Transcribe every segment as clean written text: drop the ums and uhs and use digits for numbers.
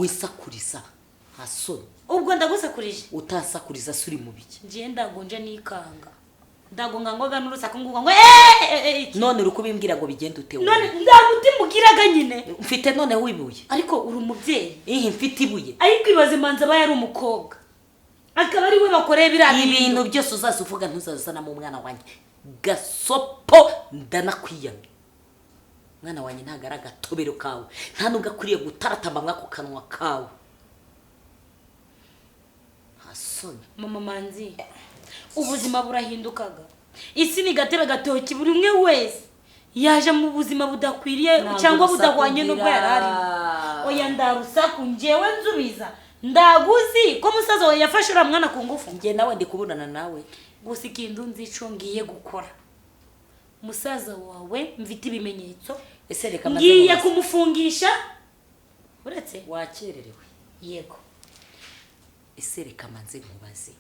wisakuriza hasoni ubwo ndagusakurije utasakuriza suri mu biki ngiye ndagonje nikanga ndagonga ngoga n'urusaku ngo none uri kubimbwira ngo bigende utewe none ndamutimugiraga nyine mfite none wibuye ariko uri umubyeyi mfite ibuye ariko ibaze manza aba yari umukobwa akaba ari we bakoreye biriya ibintu byose uzaza uvuga ntuzazana mu mwana wanjye gasopo ndanakwiyamye mwana wanjye ntabwo ari agatobero kawe nta nubwo akwiriye gutaratamba mwako kanwa kawe hasoni mama manzi ubuzima burahindukaga isi ni gatera gatoki buri umwe wese yaje mu buzima budakwiriye cyangwa budahwanye n'ubwo yari arimo oya ndarusaku njyewe nzubiza ndaguzi ko musaza wawe yafashe uriya mwana ku ngufu njye nawe ndi kubonana nawe gusa ikintu nzi ico ngiye gukora musaza wawe mfite ibimenyetso ese reka ngiye kumufungisha uretse wakererewe yego ese reka manze nkubaze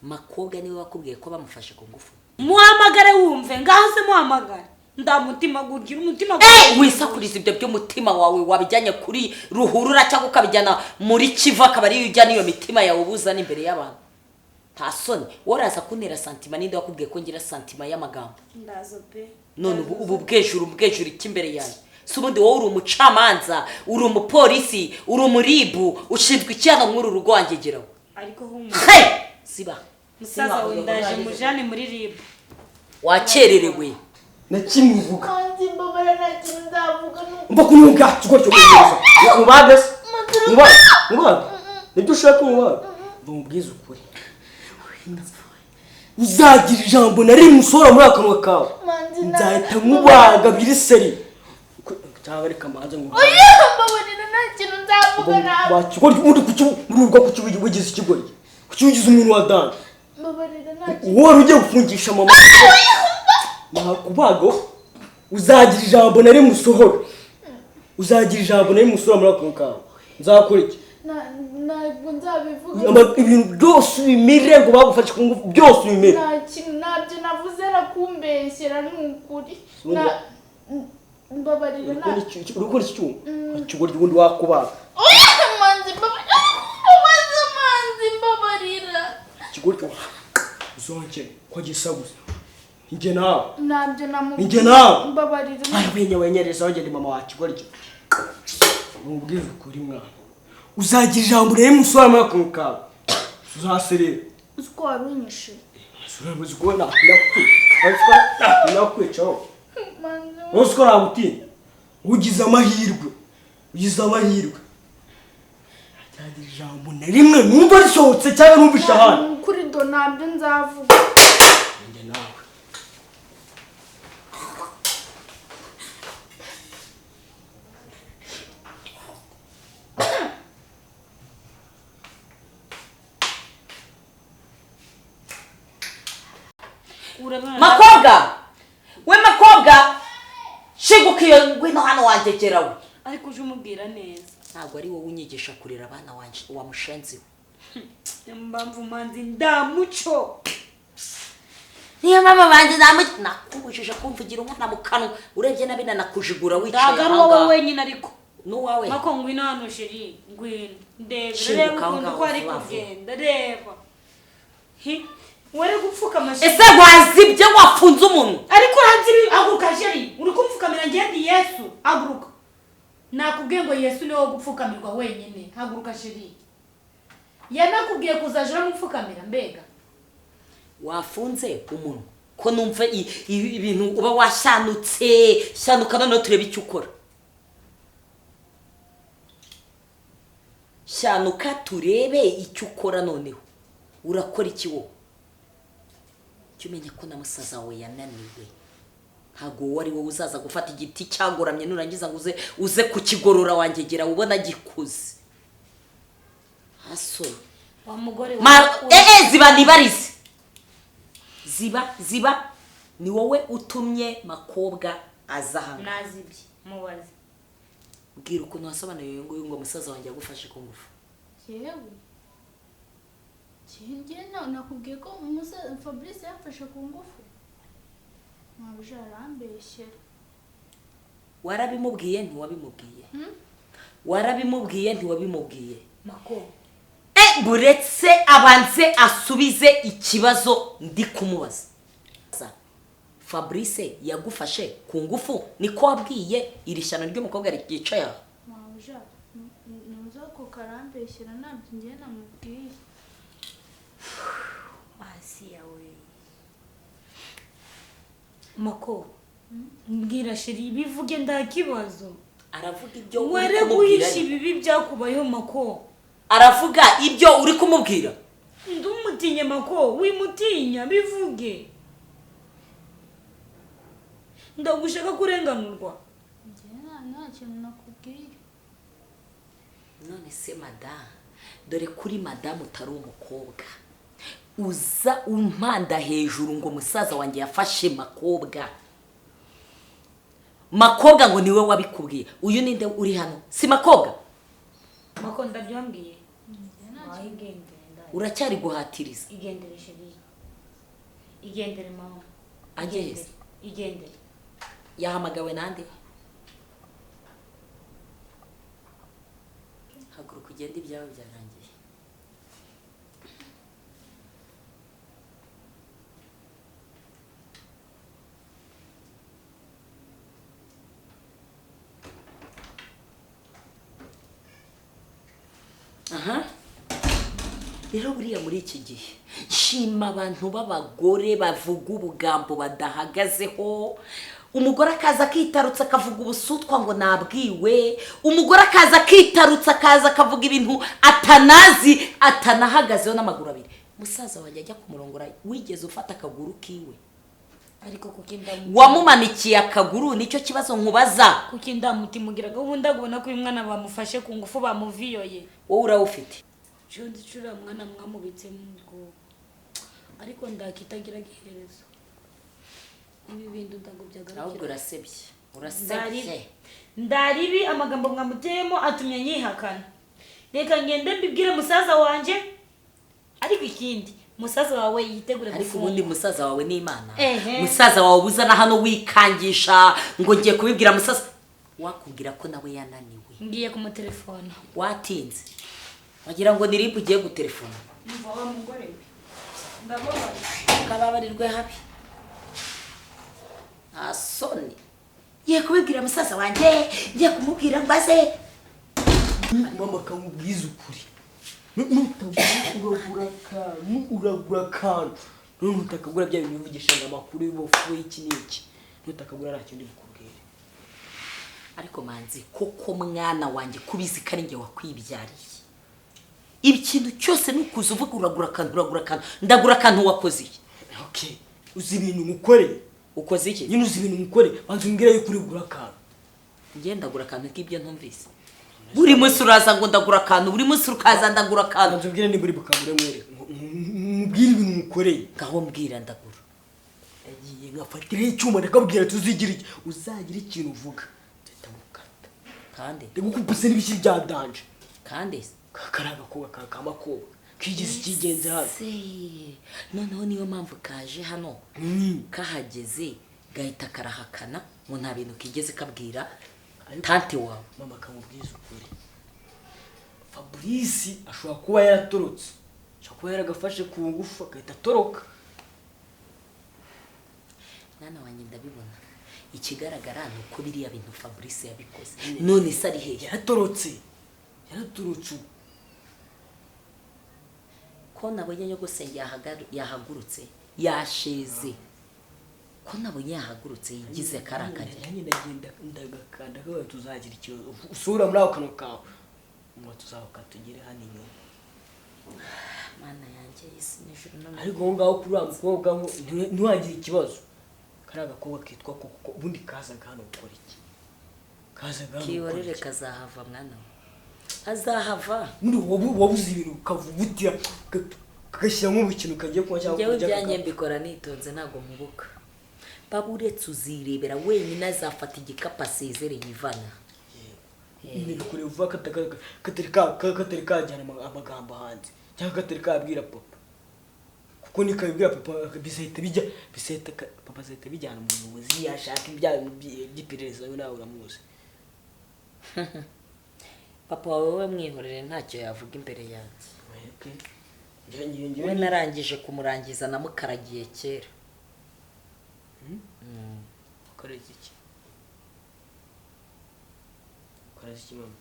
makobwa niwe wakubwiye ko bamufashe ku ngufu muhamagare wumve ngaho se muhamagare ndamutima gugira umutima wisakuriza ibyo by'umutima wawe wabijyanye kuri ruhurura cyangwa ukabijyana muri kiva akaba ariyo ujyana iyo mitima yawe ubuzana imbere y'abantu nta soni woraza kuntera santima ninde wakubwiye ko ngira santima y'amagambo ndazo pe none ubu bwejuru iki imbere yawe si ubundi wowe uri umucamanza uri umupolisi uri umuribu ushinzwe icyana mw'uru rugo wangegeraho ariko siba musaza wawe ndaje mujane muri ribu wakererewe nakimuvuga kandi mbabara nta kintu ndavuga mba kunuga kigo cyo gusoza mubaga mubaga nibyo ushaka mubaga bumubwiza ukuri uzagira ijambo nari musora muri akanwa kawe nzahita mubaga biri seri cyangwa reka manze ngo oya mbabarira nta kintu ndavuga nawe bakigo undi kucyururwa kukibugize ikigori kukibugize umuntu wa dan mbabarira nta kintu wowe ugiye gufungisha mama nakubago uzagira ijambo nari musohora uzagira ijambo nari musora muri akanwa kawe nzakora iki ntabwo nzabivuga ibintu byose ubimire ngo bagufashe ku ngufu byose ubimire nta kintu ntabyo navuze arakumbeshyera ni ukuri mbabarira uri gukora iki cyuma ikigori ubundi wakubaga manzi mbabarira ikigori cyo uzonke ko gisaguza njye nawe ntabyo namubwiye njye nawe mbabarira wenyereza wagenda mama wa kigori cyo mubwize ukuri mwana uzagira ijambo rero musora muri akanwa kawe uzaserera uzi ko wari unyishe uzi ko nakwicaho uzi ko nagutinya ugize amahirwe uzagira ijambo na rimwe numva risohotse cyangwa numvishe ahandi kuri do ntabyo nzavuga njye nawe makobwa we makobwa shiguka iyo ngwino hano wangegerawe ariko uje umubwira neza ntabwo ari wowe unyigisha kurera abana wanje wa mushenzi we mpamvu manzi ndamuco niyo mama banje nakubujije kumvugira umwana mu kanwa urebye nabi nakujigura wicaye hanga ntabwo wowe wenyine ariko n'uwawe mako ngwino hano sheri ngwino reba ukuntu ko ari kugenda reba wari gupfuka amashyi ese wazibye wafunze umuntu ariko hanze haguruka sheri uri kumfukamira ngende Yesu haguruka nakubwiye ngo Yesu niwe wo gupfukamirwa wenyine haguruka sheri yanakubwiye kuzaje uramupfukamira mbega wafunze umuntu ko numva ibintu uba washanutse shanuka none turebe icyo ukora shanuka turebe icyo ukora noneho urakora iki wowe cyumenye ko na musaza wawe yananiwe ntago wari wowe uzaza gufata igiti cyagoramye nurangiza ngo uze kukigorora wangegera ubona gikuze haso wa mugore ziba nibarize ziba ni wowe utumye makobwa azahanga nazibye mubaze bwira ukuntu wasobanuye ngo musaza wanjye yagufashe ku ngufu yewe nakubwiye ko Fabrice yafashe ku ngufu ntabwo arambeshyera warabimubwiye ntiwabimubwiye warabimubwiye ntiwabimubwiye mako buretse abanze asubize ikibazo ndi kumubaza Fabrice yagufashe ku ngufu niko wabwiye iri shyano ry'umukobwa ryicaye aha mawuja nuza ko karambeshyira nabyo ngiye namubwiye hasi yawe mako mbwira sheri bivuge nda kibazo aravuga ibyo uri were kumubwira guhisha ibibi byakubayeho mako aravuga ibyo uri kumubwira ndumutinye mako wimutinya bivuge ndagushaka kurenganurwa ngiye nta kintu nakubwiye none se madame dore kuri madame utari umukobwa uza umpanda hejuru ngo musaza wanjye yafashe makobwa ngo niwe wabikubwiye uyu ninde uri hano si makobwa mako ndabyambwiye uracyari guhatiriza igendere sheri igendere mama ageze igendere yahamagawe nande haguruka ugende ibyawe byarangiye aha rero buriya muri iki gihe nshima abantu b'abagore bavuga ubugambo badahagazeho umugore akaza akitarutsa akavuga ubusutwa ngo nabwiwe umugore akaza akitarutsa akaza akavuga ibintu atanazi atanahagazeho n'amaguru abiri musaza wanjye ajya kumurongora wigeze ufata akaguru kiwe ariko wamumanikiye akaguru nicyo kibazo nkubaza kuki ndamutimugira ubundi agubona ko uyu mwana bamufashe ku ngufu bamuviyoye wowe urawufite cyo ndicura mwana mwamubitse mu ngo ariko ndakitagira giherezo ibi bintu ndago ahubwo urasebye ndaribi amagambo mwamuteyemo atumye nyihakana reka ngende mbibwire musaza wanje ariko ikindi musaza wawe yitegure ariko gufunga ubundi musaza wawe ni Imana musaza wawe buzana hano wikangisha ngo ngiye kubibwira musaza wakubwira ko nawe yananiwe ngiye ku telefone watinze wagira ngo nirimba ugiye gutelefona umva wa mugore we ndababaye kababarirwe habi asoni ngiye kubibwira musaza wanjye ngiye kumubwira ngo aze mama kamubwiza ukuri uragura akantu none utakagura bya bintu bivugisha amakuru y'ubufu iki n'iki nutakagura nta kindi bikubwira ariko manzi koko mwana wanjye kubizi ko ari njye wakwibyariye ikintu cyose nukuza uvuga uragura akantu ndagura akantu wakoze iki okay uzi ibintu mukoreye ukoze iki nyine uzi ibintu mukore banza umbwira yuko urigura akantu ngenda ndagura akantu k'ibyo ntumvise buri munsi uraza ngo ndagura akantu buri munsi ukaza ndagura akantu banza umbwira niba uri bukangure mwere mubwire ibintu mukoreye ngaho mbwira ndagura yagiye ngafatiraho icyuma ndakabwira tuzigira iki uzagira ikintu uvuga tutamukata kandi ndagukupuse n'ibiki bya danje kandi kakaraga koga kamakoba kigeze kigenze hano noneho niyo mpamvu kaje hano kahageze gahita karahakana ngo nta bintu kigeze kabwira tante wawe mama kamubwiza ukuri Fabrice ashobora kuba yaratorotse ashobora kuba yaragafashe ku ngufu agahita atoroka mwana wanjye ndabibona ikigaragara ni uko biriya bintu Fabrice yabikoze none se ari hehe yaratorotse ko nabonye nyogosenge yahagurutse yasheze ko nabonye yahagurutse yigize karakajya nanjye ndagenda ndagakanda ko tuzagira ikibazo usura muri ako kanwa kawe ngo tuzahoka tugere hano inyuma mana yanjye isi n'ijuru none ariko aho ngaho kuri wa mukobwa ntiwagire ikibazo kariya gakobwa kitwa koko ubundi kazaga hano gukora iki kazaga hano kiyorere kazahava mwana we azahava muri wabuze ibintu ukavugutira kagashyiramo ubukino kagiye kuba cyangwa njyewe ibyanjye mbikora nitonze ntabwo mubuka baba uretse uzirebera wenyine azafata igikapu asezere yivana ibintu kure vuba katari kajyana amagambo hanze cyangwa katari kabwira papa kuko nikabibwira papa bisahita papa azahita bijyana mu buyobozi yashaka ibyaha by'iperereza nawe uramuzi papa wawe we mwihorere ntacyo yavuga imbere yanjye. Ngiye we narangije kumurangiza namukaragiye kera. ukareze iki? Ukareze iki mama?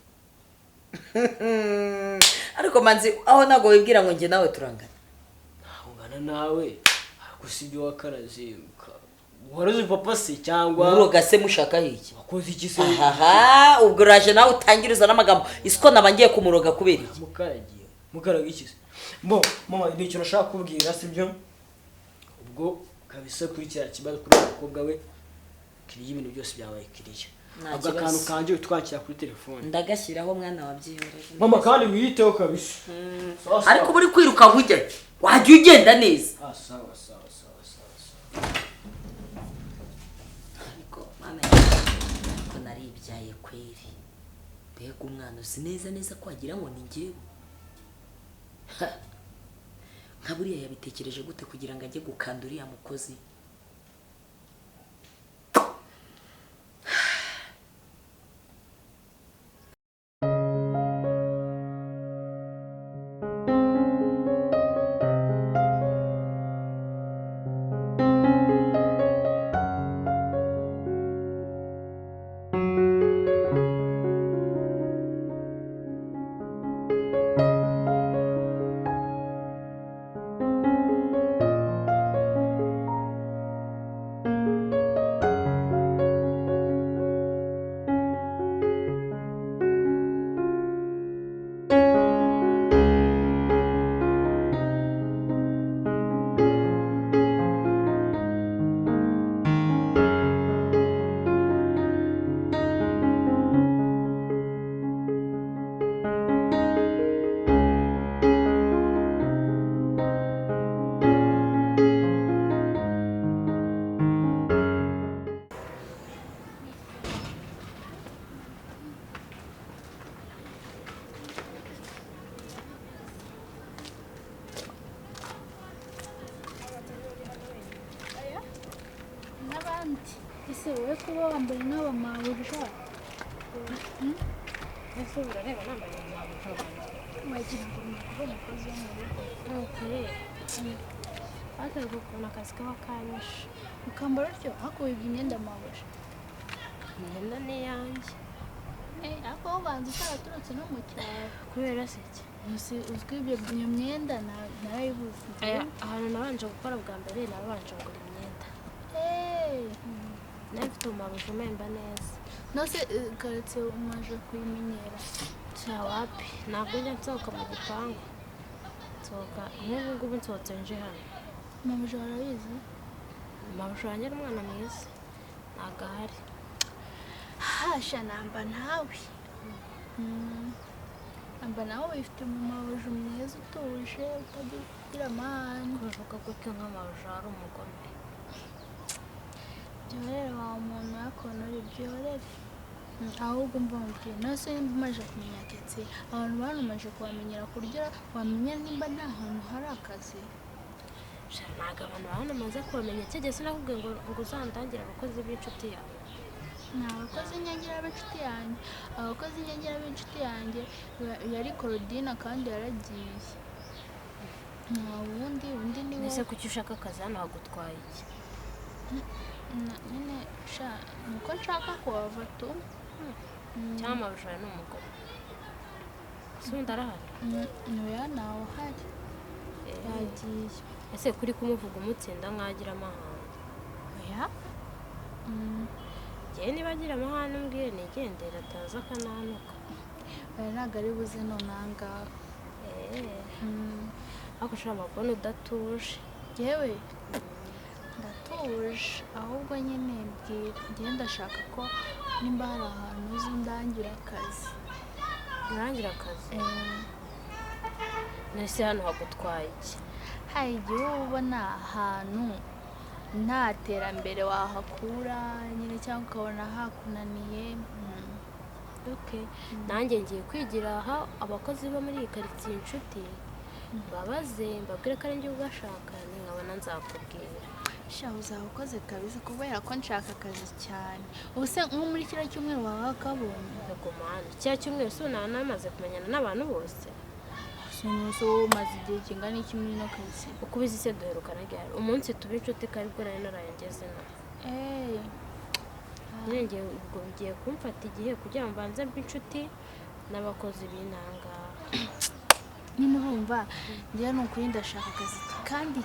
Ariko manzi aho nago wibwira ngo njye nawe turangana. Ungana nawe gusa ibyo wakaraze waraze papa se cyangwa muroga se mushaka iki? wakoze iki se? Aha ubwo raje nawe utangiriza n'amagambo isiko nabangiye kumuroga kubera iki? mukaraga iki se? Mama ni cyo nashaka kubwira sibyo ubwo kabisa kuri cya kibazo kuri umukobwa we kiriye ibintu byose byabaye kiriye ubwo akantu kanje utwakira kuri telefone ndagashyiraho mwana wabyihoreye. mama kandi wiyiteho kabisa. Ariko buri kwiruka nkujya wajya ugenda neza. Sawa. Ariko mama ko naribyaye kweri. Mbega umwana uzi neza ko wagira ngo ni njyewe. Nka buriya yabitekereje gute kugira ngo ajye gukanda uriya mukozi? ese wowe kuba wambaye nk'abamaburja ese urareba nambaye nk'abamaburja wagira ngo ni ukuba umukozi wo mu rugo ariko ukuntu akazi kaba kanyishe ukambara utyo ariko wibye imyenda amaburja imyenda ni iyanjye ariko wowe ubanza utaraturutse no mu cyaro kubera se iki uzwi iyo myenda narayibuze ahantu nabanje gukora bwa mbere nabanje kugura imyenda nawe mfite umumaburja umemba neza nose karetse umaje kuyimenyera cya wapi ntabwo njya nsohoka mu gipangu nsohoka nk'ubu ngubu nsohotse nje hano maburja warabizi maburja wanjye ari umwana mwiza ntabwo ahari hasha namba nawe namba nawe wifite umumaburja mwiza utuje utagira amahane kuvuga gutyo nk'amaburja ari umugome byorere wa muntu yakonora ibyorere ahubwo mbambwiye nose umaze kumenya ketse abantu banumaje kubamenyera kurya wamenya nimba nta hantu hari akazi ntabwo abantu banamaze kubamenya kigeze nakubwiye ngo uzandangire abakozi b'inshuti yawe ni abakozi nyangira b'inshuti yanjye abakozi nyangira b'inshuti yanjye yari Korodina kandi yaragiye nta wundi ni we ese kuki ushaka akazi hano hagutwaye iki nyine nuko nshaka kuhava tu cyangwa amaburja ni umugore si undi arahari ntoya ntawe uhari yagiye ese kuri kumuvuga umutsinda nk'agira amahane oya njyewe niba agira amahane umbwiye nigendera ataza akananuka oya ntabwo ari buze nonangaho ariko ushobora amabona udatuje yewe ndatuje ahubwo nyine mbwira ndashaka ko nimba hari ahantu uzi ndangira akazi urangira akazi nese hano hagutwaye iki hari igihe uba ubona ahantu nta terambere wahakura nyine cyangwa ukabona hakunaniye nanjye ngiye kwigira aha abakozi bo muri iyi karitsiye inshuti mbabaze mbabwire ko ari njye ugashaka nkabona nzakubwira sha uzaba ukoze kabisa kubera ko nshaka akazi cyane. Ubu se nko muri kiriya cyumweru waba wakabonye? Yego mwana, kiriya cyumweru se namaze kumenyana n'abantu bose. Sinuso umaze igihe kingana iki muri no kazi? Uko ubizi se duherukana ryari? Umunsi tuba inshuti kandi bwo nari narayangeze na. Nenge ubwo bigiye kumfata igihe kugira ngo mbanze mbe inshuti n'abakozi b'intanga. Nyine urumva njye n'ukuri ndashaka akazi kandi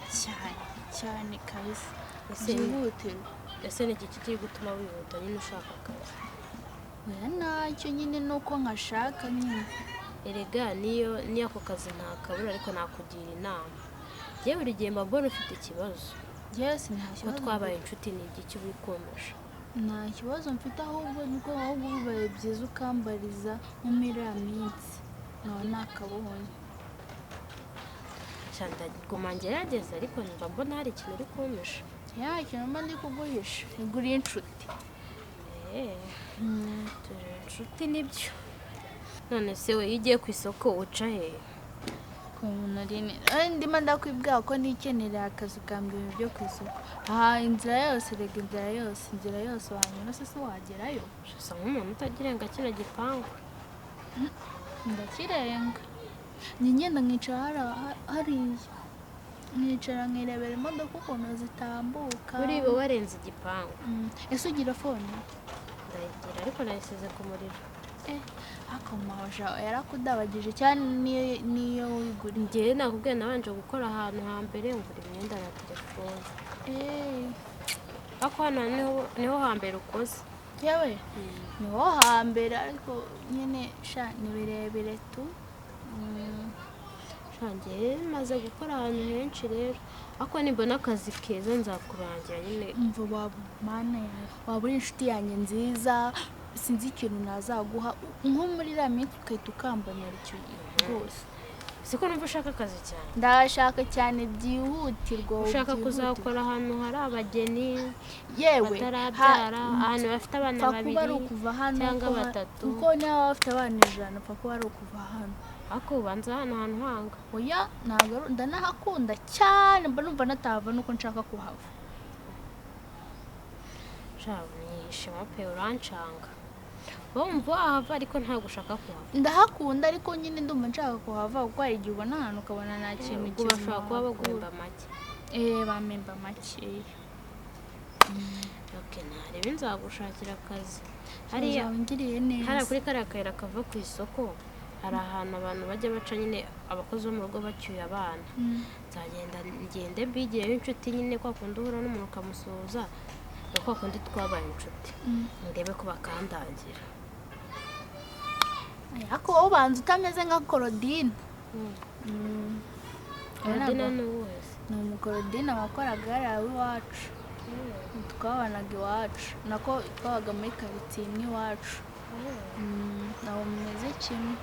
cyane kabisa. Byihutirwa. Ese ni iki kiri gutuma wihuta nyine ushaka akazi? Oya nacyo nyine nuko nkashaka nyine. Erega niyo ako kazi ntakabura ariko nakugira inama. Njye buri gihe mba mbona ufite ikibazo. Yes, nta Ko kibazo. twabaye inshuti ni igiki wikomeje. Nta kibazo mfite ahubwo niko ahubwo bibaye byiza ukambariza mu miriya minsi. Nawe nakabonye. Shanda guma ngerageza ariko mba mbona hari ikintu uri kumisha. Ya ikintu mba ndi kuguhisha. Iguriye inshuti. Turi inshuti nibyo. None se we iyo ugiye ku isoko uca he? Ku muntu rini. Ndimo ndakwibwira ko nikenera akazi kambira byo ku isoko. Aha inzira yose rega inzira yose wanyura se wagerayo. Usa nk'umuntu utagirenga kino gipangu. Ndakirenga. Ngenda nkicara hariya. Nicara nkirebera imodoka ukuntu zitambuka. Uri bo warenze igipangu. Ese ugira fone? Ndayigira ariko nayisize ku muriro. Akomaje yarakudabagije cyane niyo wiguriye. Njye nakubwiye nabanje gukora ahantu hambere ngura imyenda na telefone. Ako hano niho hambere ukoze. Yewe niho hambere ariko nyine sha ni birebire tu. Shange maze gukora ahantu henshi rero. Ako nibona akazi keza nzakurangira nyine. Mva mana waburi inshuti yanjye nziza sinzi ikintu nazaguha nko muri la minsi ukahita ukambonera icyo rwose. Siko numva ushaka akazi cyane. Ndashaka cyane byihutirwa. Ushaka kuzakora ahantu hari abageni yewe batarabyara ahantu bafite abana babiri kuba ari ukuva hano cyangwa batatu. Kuko niba bafite abana 100 pfa kuba ari ukuva hano. Ako ubanza hano hantu hanga. Oya ntabwo ndanahakunda cyane mba numva natava nuko nshaka kuhava. Shama pe urancanga. Wumva ahava ariko ntabwo ushaka kuhava. Ndahakunda ariko nyine ndumva nshaka kuhava kuko hari igihe ubona ahantu ukabona nta kintu kiba bashaka kuba baguhemba make. Bamemba make. Okay, narebe nzagushakira akazi. Hariya ngiriye neza. Hari kuri kariya kayira kava ku isoko. Hari ahantu abantu bajya baca nyine abakozi bo mu rugo bacyuye abana. Nzagenda ngende bigiyeyo inshuti nyine kwa kundi uhura n'umuntu ukamusuhuza. Kwa kundi twabaye inshuti. Ndebe ko bakandagira. Ako wowe ubanza utameze nka Korodine. Korodine ni uwese. Ni umukorodine wakoraga hariya iwacu. Twabanaga iwacu. Nako twabaga muri karitsiye imwe iwacu. Nawe mumeze kimwe.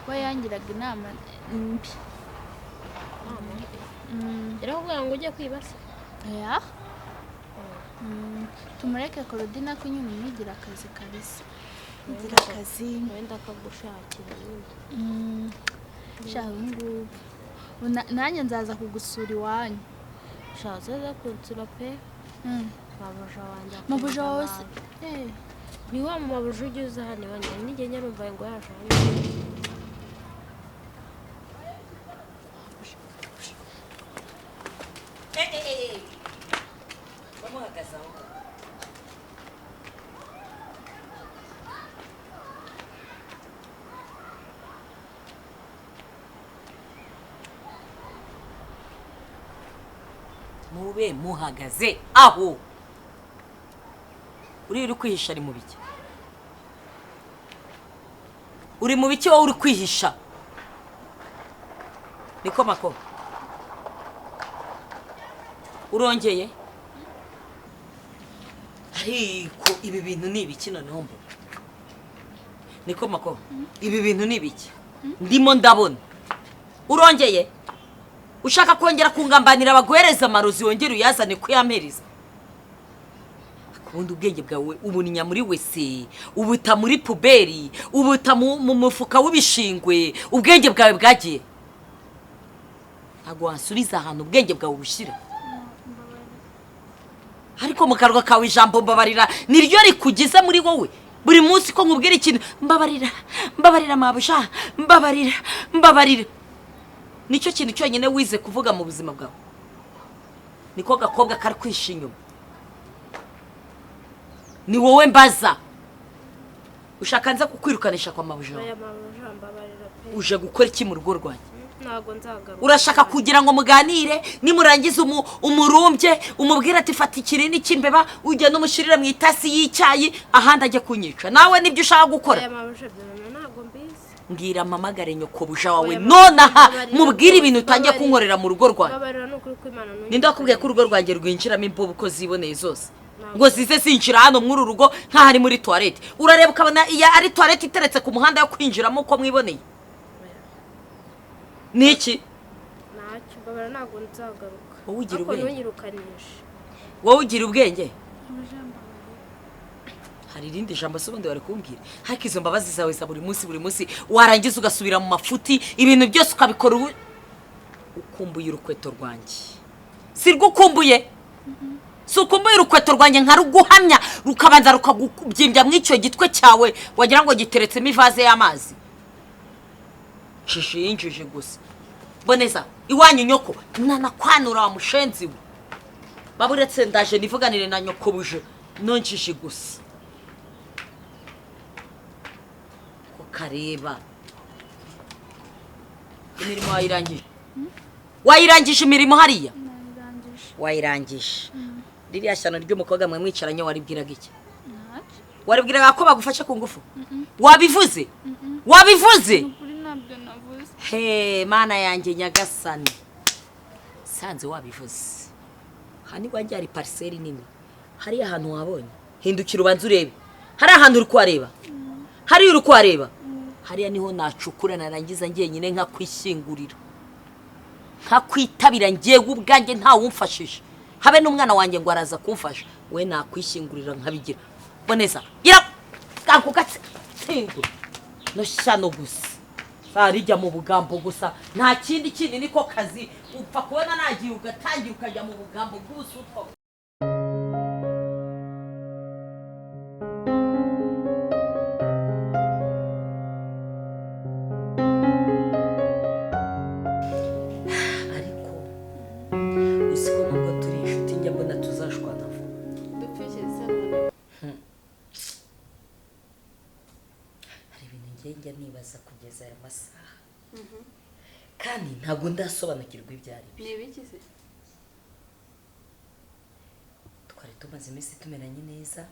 We yangiraga inama mbi. Yarakubwira ngo ujye kwibasa? Oya. Tumureke Korodine ko nyine umwigira akazi kabisa. Ngira akazi wenda akagushakira nyine. Shaka ngubu. Nanjye nzaza kugusura iwanyu. Shaza kunsura pe. Mabuja wanjye. Mabuja wawe ni wa mabuja ugeze hano iwanjye nige nyarumva ngo yaje. Mube muhagaze aho uri kwihisha ari mu biki? Uri mu biki wowe uri kwihisha? Niko mako urongeye? Ariko ibi bintu ni ibiki noneho mbo? Niko mako ibi bintu ni ibiki? Ndimo ndabona urongeye ushaka kongera kungambanira abaguhereza amarozi wongera uyazane kuyampereza. Akubundi ubwenge bwawe ubuninya muri wese ubuta muri puberi ubuta mu mufuka w'ibishingwe ubwenge bwawe bwagiye. Ntago wansuriza ahantu ubwenge bwawe bushira. ariko mu karwa kawe ijambo mbabarira niryo rikugize muri wowe buri munsi ko nkubwira ikintu mbabarira mabuja mbabarira nicyo kintu cyonyine wize kuvuga mu buzima bwawe niko gakobwa kari kwisha inyuma ni wowe mbaza ushaka nza kukwirukanisha kwa mabuja uje gukora iki mu rugo rwanjye ntago nzagaruka urashaka kugira ngo muganire nimurangiza umurumbye umubwira ati fata ikinini cy'imbeba ujya n'umushirira mu itasi y'icyayi ahandi ajye kunyica nawe nibyo ushaka gukora mbwira mamagare nyoko buja wawe nonaha mubwire ibintu utangiye kunkorera mu rugo rwanjye ninde wakubwiye ko urugo rwanjye rwinjiramo imvubu ko ziboneye zose ngo zize zinjira hano muri uru rugo nk'aho ari muri toilette urareba ukabona iya ari toilette iteretse ku muhanda yo kwinjiramo uko mwiboneye niki ntacyo babara ntabwo nzagaruka wowe ugira ubwenge ntunyirukanishe wowe ugira ubwenge hari irindi jambo se ubundi bari kumbwira ariko izo mbabazi zawe za buri munsi warangiza ugasubira mu mafuti ibintu byose ukabikora ukumbuye urukweto rwanjye si rwukumbuye si ukumbuye urukweto rwanjye nkaruguhamya rukabanza rukagubyimbya mu icyo gitwe cyawe wagira ngo giteretsemo ivaze y'amazi shishi yinjije gusa boneza iwanyu nyoko nanakwanura wa mushenzi we baburetse ndaje nivuganire na nyoko buje nonjije gusa ko kareba imirimo wayirangije imirimo hariya wayirangije ririya shyano ry'umukobwa mwe mwicaranye waribwiraga iki waribwiraga ko bagufashe ku ngufu wabivuze he mana yanjye nyagasani sanze wabivuze hani wajya ari parcelle nini hari ahantu wabonye hindukira ubanza urebe hari ahantu uri kuhareba hari uri kuhareba hariya niho nacukura narangiza ngiye nyine nka kwishingurira nka kwitabira ngiye ubwanjye nta wumfashije habe n'umwana wanjye ngo araza kumfasha we nakwishingurira nkabigira boneza gira kakugatse tingo no shano gusa sarijya mu bugambo gusa nta kindi niko kazi upfa kubona nagiye ugatangira ukajya mu bugambo bw'usutwa ariko usiko nubwo turi inshuti njya mbona tuzashwana hari ibintu njya nibaza kugeza aya masaha kandi ntabwo ndasobanukirwa ibyo ari byo nibikize twari tumaze iminsi tumeranye neza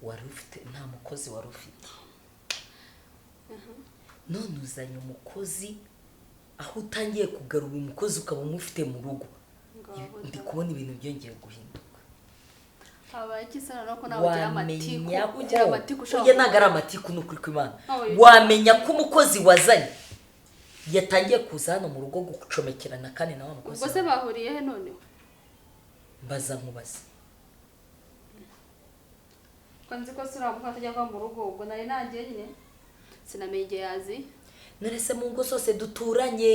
wari ufite nta mukozi wari ufite none uzanye umukozi aho utangiye kugarura umukozi ukaba umufite mu rugo ndi kubona ibintu byongeye guhinduka habaye ikisana no ko nawe ugira amatiku ugiye nagara amatiku n'ukuri kw'Imana wamenya ko umukozi wazanye yatangiye kuza hano mu rugo gucomekerana kandi nawe umukozi ubwo se bahuriye he none mbaza nkubaza ko nzi ko sura mukata ajya kwa mu rugo ubwo nari nagiye nyine sinamenye igihe yazi narese mu ngo zose duturanye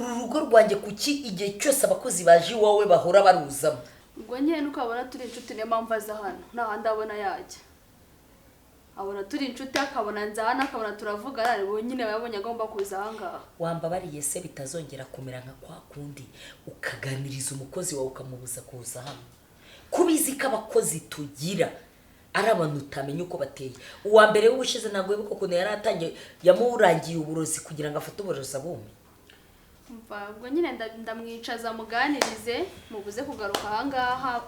uru rugo rwanjye kuki igihe cyose abakozi baje iwawe bahora baruzamo ubwo nyine nuko abona turi inshuti niyo mpamvu aza hano nta handi abona yajya abona turi inshuti akabona nzana akabona turavugana ariko nyine yabonye agomba kuza ahangaha wambabariye se bitazongera kumera nka kwa kundi ukaganiriza umukozi wawe ukamubuza kuza hano kubizi ko abakozi tugira ari abantu utamenya uko bateye uwa mbere w'ubushize ntabwo wibuka ukuntu yari atangiye yamurangiye uburozi kugira ngo afate uburozi abume ubwo nyine ndamwicaza muganirize mubuze kugaruka ahangaha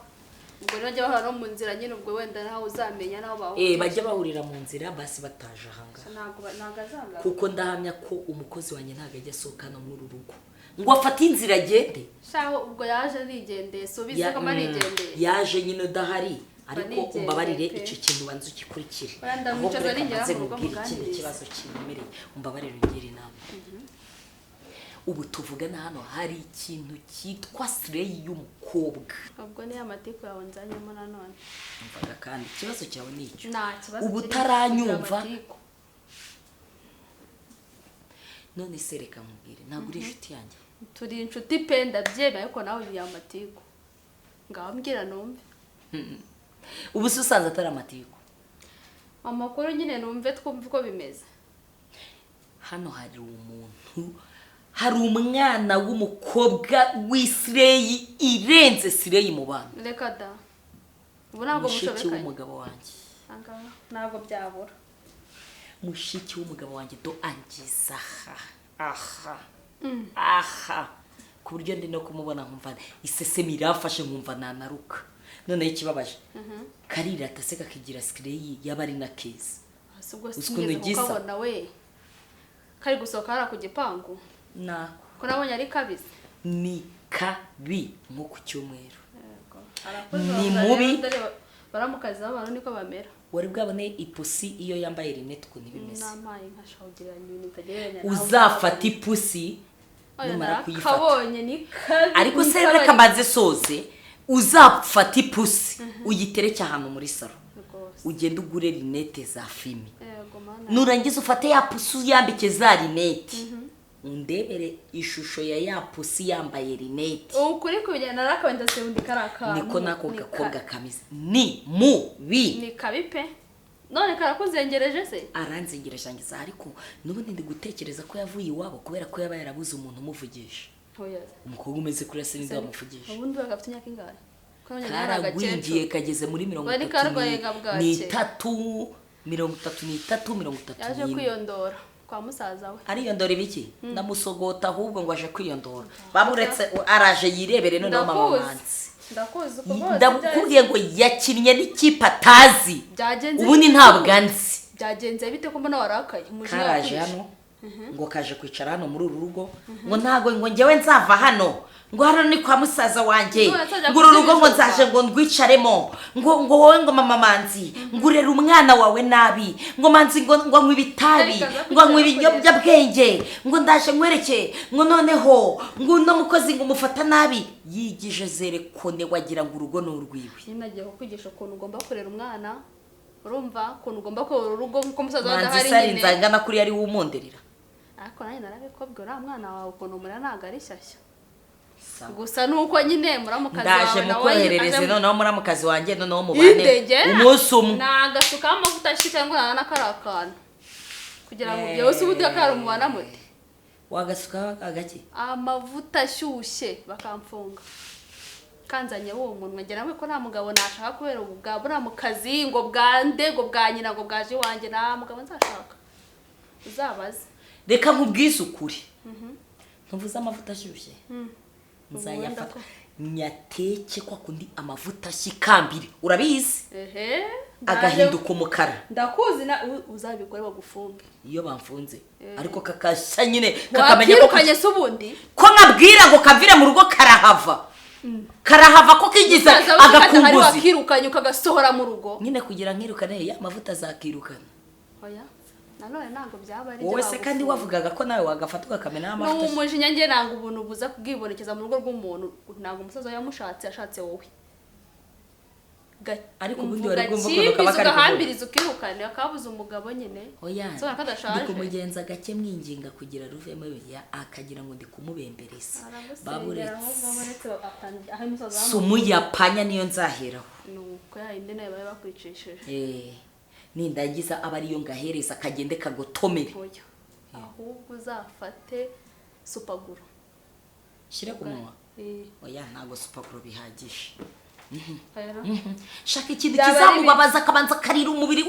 ubwo rero bajya bahura no mu nzira nyine ubwo wenda nawe uzamenya naho bahurira bajya bahurira mu nzira basi bataje ahangaha ntabwo azanga kuko ndahamya ko umukozi wanjye ntabwo ajya asohokana muri uru rugo ngo afate inzira agende shaho ubwo yaje arigendeye so bize ko arigendeye yaje nyine udahari ariko umbabarire icyo kintu banze ugikurikire ndamwicaza n'ingera mu rugo ikindi kibazo kiremereye umbabarire ungire inama ubu tuvugana hano hari ikintu cyitwa sireyi y'umukobwa ubwo niyo amatiku yawe nzanyemo nanone mvaga kandi ikibazo cyawe ni icyo nta kibazo ubu utaranyumva none se reka nkubwire ntabwo uri inshuti yanjye turi inshuti pe ndabyemera ariko nawe uri amatiku ngaho mbwira numve. ubu se usanze atari amatiku. Amakuru nyine numve twumve uko bimeze. Hano hari umuntu, hari umwana w'umukobwa w'isireyi irenze sireyi mu bantu. Reka da. Ubu ntabwo mushiki mushobekanye. w'umugabo wanjye. Ntabwo byabura. Mushiki w'umugabo wanjye do angiza aha ku buryo ndi no kumubona nkumva isesemi irafashe nkumva nanaruka. Noneho ikibabaje karirata se kakigira sireyi y'abari na keza. Ubwo Ukuntu sinigeze gisa. kukabona we. Kari gusohoka hara ku gipangu. Na Ko nabonye ari kabisa. ni kabi nko ku cyumweru. Ni mubi. Baramukazi abantu niko bamera. Wari bwabone ipusi iyo yambaye rinete ukuntu bimeze. Namaye nkashawugeranya ibintu bitagereranya. Uzafata ipusi numara kuyifata. Kabonye ni kabi. Ariko se reka mbanze soze uzafata ipusi uyitereke ahantu muri salo. Ugenda ugure rinete za filimi. Nurangiza ufate ya pusi uyambike za rinete. Undebere ishusho ya pusi yambaye rinete. Ukuri kubijyana narakabenda se undi karaka. Niko nako gakobwa kamize. Ni mubi. Ni kabi pe. None karakuzengereje se? Aranzengereje ngiza ariko nubundi ndi gutekereza ko yavuye iwabo kubera ko yaba yarabuze umuntu umuvugisha. Oya. Umukobwa umeze kuri se ninde wamuvugisha. Ubundi bagafite imyaka ingahe? Karagwingiye kageze muri 33 yaje kwiyondora kwa musaza we. Ariyondora ibiki? Ndamusogota ahubwo ngo aje kwiyondora. Bamuretse araje yirebere none mama manzi. Ndakuzi uko bose. Ndakubwiye ngo yakinnye n'ikipe atazi. Byagenze. Ubundi ntabwo anzi. Byagenze bite ko mbona warakaye? Karaje hano ngo kaje kwicara hano muri uru rugo ngo ntago ngo njyewe nzava hano ngo hano ni kwa musaza wanjye ngo uru rugo ngo nzaje ngo ndwicaremo ngo wowe ngo mama manzi ngo urere umwana wawe nabi ngo manzi ngo nkwe ibitabi ngo nkwe ibiyobyabwenge ngo ndaje nkwereke ngo noneho ngo uno mukozi ngo umufata nabi yigije zerekone wagira ngo urugo n'urwiwe. Nagiye kukwigisha ukuntu ugomba kurera umwana. Urumva ukuntu ugomba kurera urugo nkuko musaza wawe ahari nyine. Manzi nzangana kuri yari wumonderera. Ariko nanjye narabikobwa uriya mwana wawe ukuntu umurera ntabwo ari shyashya. Gusa nuko nyine muramukazi wawe ndaje mukoherereze noneho muramukazi wanjye noneho mubane umunsi umwe. Nagasuka amavuta ashike ngo nana karakana kugira ngo byose ubundi akara umubana muti. Wagasuka agaki? Amavuta ashyushye bakamfunga. Kanzanye wo umuntu ngera we ko nta mugabo nashaka kubera ubwa buramukazi ngo bwande ngo bwanyina ngo bwaje wanjye nta mugabo nzashaka. Uzabaze. Reka nkubwise ukuri. Ntuvuze amavuta ashyushye. Nzayafata nyateke kwa kundi amavuta ashikambire. Urabizi? Agahinduka umukara. Ndakuzi na uzabikore bagufunge. Iyo bamfunze. Ariko kakashya nyine kakamenya ko kanye subundi. Ko nkabwira ngo kavire mu rugo karahava. Karahava ko kigize agakunguzi. Hari wakirukanye ukagasohora mu rugo. Nyine kugira nkirukane ya amavuta zakirukana. Oya. Nanone ntango byaba ari wowe se kandi wavugaga ko nawe wagafata ugakamena amavuta. No umujinya nge ntango ubuntu buza kubwibonekeza mu rugo rw'umuntu ntango umusaza yamushatse yashatse wowe. Ariko ubundi wari gomba kunuka bakari ugahambiriza ukirukane akabuza umugabo nyine. Oya. So nakadashaje. Ndikumugenza gake mwinginga kugira ruvemo biya akagira ngo ndikumubembereza. Baburetse. Sumu yapanya niyo nzaheraho. Nuko ya inde nayo bakwicishije. Nindagiza abariyo ngahereza kagende kagotomere. Ahubwo uzafate supaguru. Shire kumunwa. Oya ntago supaguru bihagije. Shaka ikintu kizamubabaza kabanza karira umubiri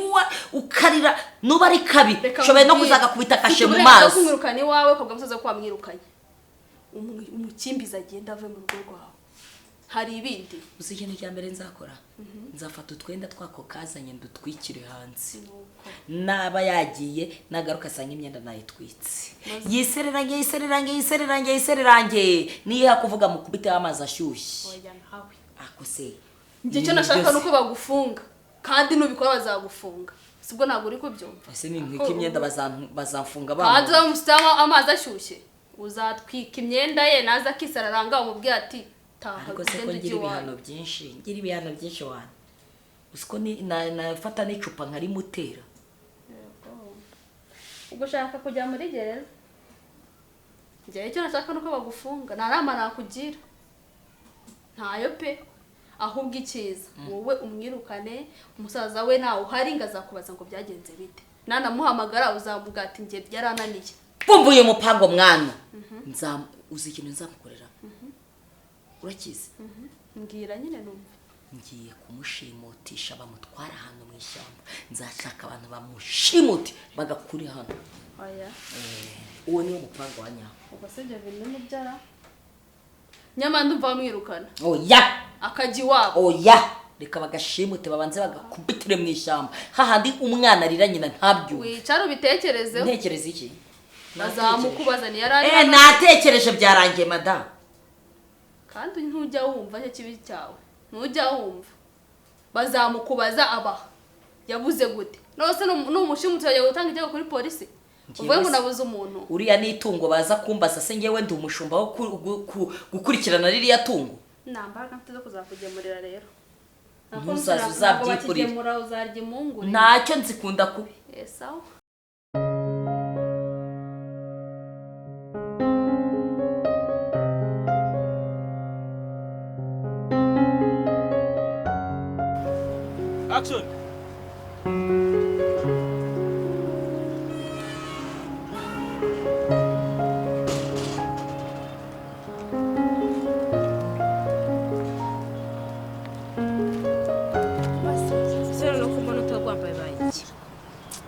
ukarira nuba ari kabi shobe no kuzaga kubita kashe mu maso. Kumwirukana iwawe ko gamusaza kwa mwirukanye. Umukimbiza agenda ave mu rugo rwawe. Hari ibindi uzi ikintu cya mbere nzakora. Nzafata utwenda twako kazanye ndutwikire hanze. Naba yagiye nagaruka asanga imyenda nayitwitse. Yisererange niye hakuvuga mu kubita amazi ashyushye. Oya nawe. Ako se njye cyo nashaka nuko bagufunga kandi nubikora bazagufunga. Sibwo ntabwo uri kubyumva. Ese ni nk'iki imyenda bazamfunga bana. Kandi umusitama amazi ashyushye. Uzatwika imyenda ye naza kisararanga umubwira ati ariko se ko ngira ibihano byinshi wana. Usiko ni nafata n'icupa nkari mutera. Ugushaka kujya muri gereza. Njye cyo nashaka nuko bagufunga. Narama nakugira. Ntayo pe. ahubwo icyiza wowe umwirukane umusaza we nawe uhari ngo azakubaza ngo byagenze bite nanamuhamagara uzavuga ati njye byarananiye bumva uyu mupango mwana uzi ikintu nzamukorera urakizi mbwira nyine numva ngiye kumushimutisha bamutwara ahantu mu ishyamba nzashaka abantu bamushimute bagakuri hano oya uwo niwo mupango wa nyawo ubwo se ibyo bintu mubyara nyamara ndumva bamwirukana oya akajya iwabo oya reka bagashimute babanze bagakubitire mu ishyamba hahandi umwana arira nyina ntabyumve wicara ubitekerezeho ntekereza iki bazamukubaza ni yari natekereje byarangiye madamu kandi ntujya wumva cyo kibi cyawe ntujya wumva bazamukubaza abaha yabuze gute nose n'umushimutse yagiye gutanga ikirego kuri polisi uvuye ngo nabuze umuntu uriya n'itungo baza kumbaza se ngewe ndi umushumba wo gukurikirana ririya tungo nambaraga mfite zo kuzakugemurira rero ntuzaza uzabyikurira uzarya impungure ntacyo nzikunda kubi sawa Action!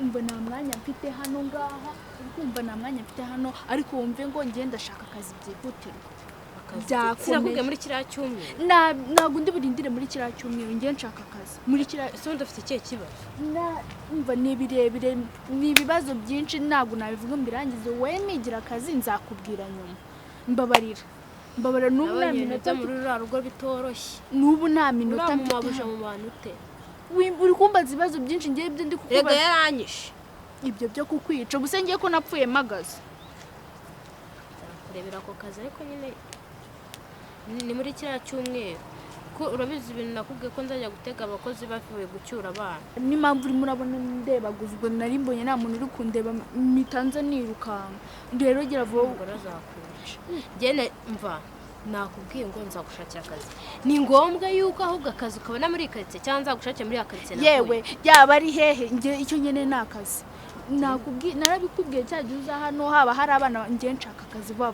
umva nta mwanya mfite hano ngaha urumva nta mwanya mfite hano ariko wumve ngo ngende ndashaka akazi byihutirwa Sinakubwiye muri kiriya cyumweru. Ntabwo ndi burindire muri kiriya cyumweru ngiye nshaka akazi. Muri kiriya so ndafite ikihe kibazo? Umva ni birebire ni ibibazo byinshi ntabwo nabivuga mbirangize wowe migira akazi nzakubwira nyuma. Mbabarira n'ubu nta minota muri rura rugo bitoroshye. N'ubu nta minota mfite mu bantu ute. Uri kumbaza ibibazo byinshi ngiye ibyo ndi kukubaza. Rega yaranyishe. Ibyo byo kukwica gusa ngiye ko napfuye magaze. Kurebera ko kazi ariko nyine ni muri kiriya cyumweru ko urabizi ibintu nakubwiye ko nzajya gutega abakozi bavuye gucyura abana. Ni mpamvu uri murabona ndebaguzwe nari mbonye nta muntu uri kundeba mitanze nirukanga. Rero gira vuba ngo razakwica. Gene mva nakubwiye ngo nzagushakira akazi. Ni ngombwa yuko ahubwo akazi ukabona muri karitsiye cyangwa nzagushakira muri karitsiye nawe. Yewe yaba ari hehe nge icyo nyene nakazi. Narabikubwiye cyagiye uza hano haba hari abana ngiye nshaka akazi vuba.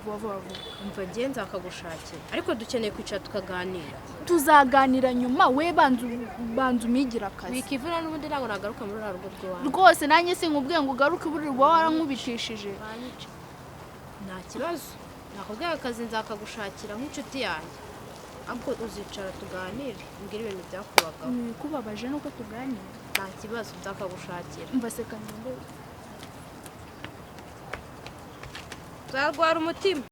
Umva ngiye nzakagushakira ariko dukeneye kwicara tukaganira. Tuzaganira nyuma we banzu umigira akazi. Wikivuna n'ubundi ntabwo nagaruka muri rugo rwawe. Rwose nanjye sinkubwiye ngo ugaruke buri rwa warankubitishije. Nta kibazo. Nakubwiye akazi nzakagushakira nk'inshuti yanjye. Ahubwo uzicara tuganire mbwira ibintu byakubagaho. Kubabaje nuko tuganira. Nta kibazo nzakagushakira. Umva seka nyumve. Zarwara umutima.